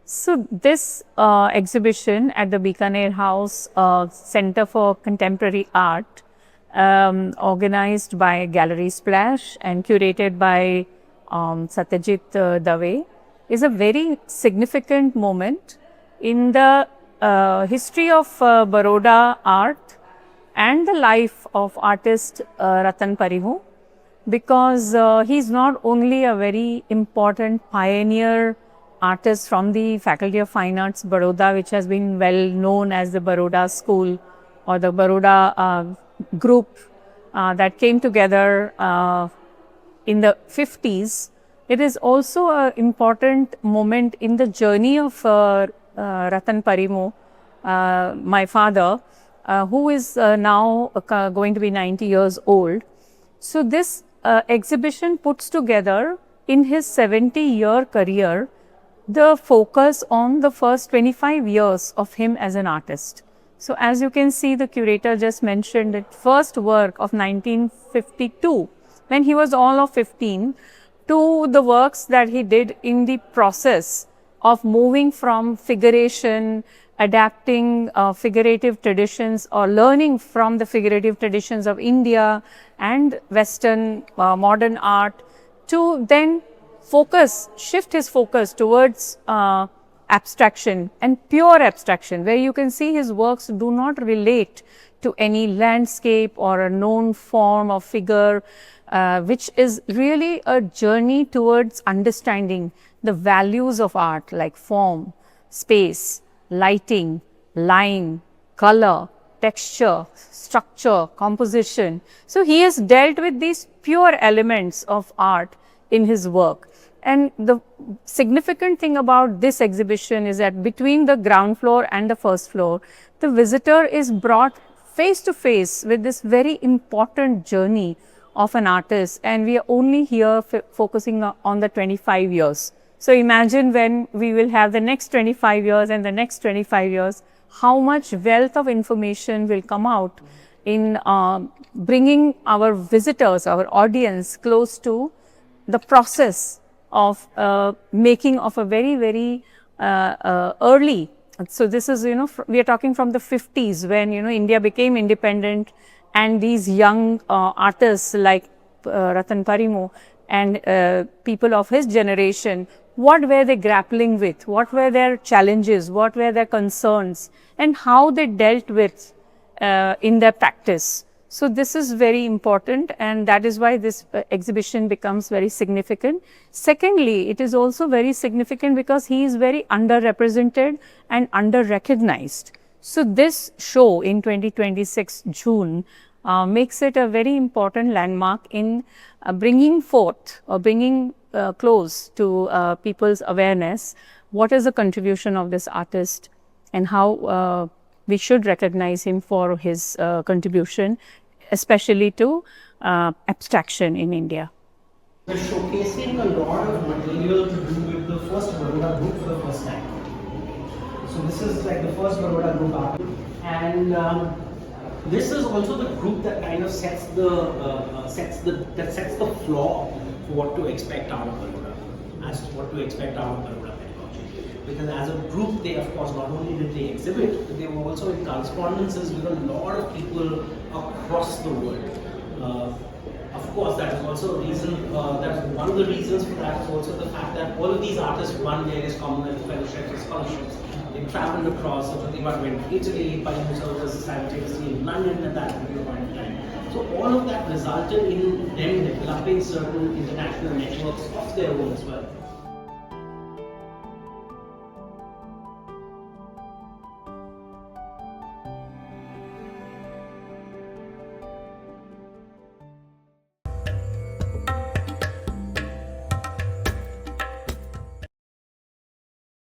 So this exhibition at the Bikaner House Center for Contemporary Art, organized by Gallerie Splash and curated by Satyajit Dave, is a very significant moment in the history of Baroda art and the life of artist Ratan Parimoo, because he is not only a very important pioneer artist from the Faculty of Fine Arts, Baroda, which has been well known as the Baroda School or the Baroda group that came together in the 50s. It is also an important moment in the journey of Ratan Parimoo, my father, who is now going to be 90 years old. So this exhibition puts together in his 70-year career the focus on the first 25 years of him as an artist. So as you can see, the curator just mentioned the first work of 1952, when he was all of 15, to the works that he did in the process of moving from figuration, adapting figurative traditions or learning from the figurative traditions of India and Western modern art, to then shift his focus towards abstraction and pure abstraction, where you can see his works do not relate to any landscape or a known form or figure, which is really a journey towards understanding the values of art like form, space, lighting, line, color, texture, structure, composition. So he has dealt with these pure elements of art in his work. And the significant thing about this exhibition is that between the ground floor and the first floor, the visitor is brought face to face with this very important journey of an artist, and we are only here focusing on the 25 years. So imagine when we will have the next 25 years and the next 25 years, how much wealth of information will come out in bringing our visitors, our audience, close to the process of making of a very, very early. So this is, we are talking from the 50s when, India became independent, and these young artists like Ratan Parimoo and people of his generation, what were they grappling with? What were their challenges? What were their concerns? And how they dealt with in their practice. So this is very important, and that is why this exhibition becomes very significant. Secondly, it is also very significant because he is very underrepresented and under-recognized. So this show in 2026 June makes it a very important landmark in bringing forth or bringing close to people's awareness what is the contribution of this artist and how we should recognize him for his contribution, especially to abstraction in India. We're showcasing a lot of material to do with the first Baroda group for the first time. So this is like the first Baroda group art, and this is also the group that kind of sets the floor for what to expect out of Baroda, as to what to expect out of Baroda pedagogy. Because as a group, they of course not only did they exhibit, but they were also in correspondences with a lot of people across the world. Of course, that is also a reason, that's one of the reasons for that is also the fact that all of these artists won various commonwealth fellowships or scholarships. They traveled across, so they went to Italy, Parimoo was simultaneously in London at that particular point in time. So all of that resulted in them developing certain international networks of their own as well.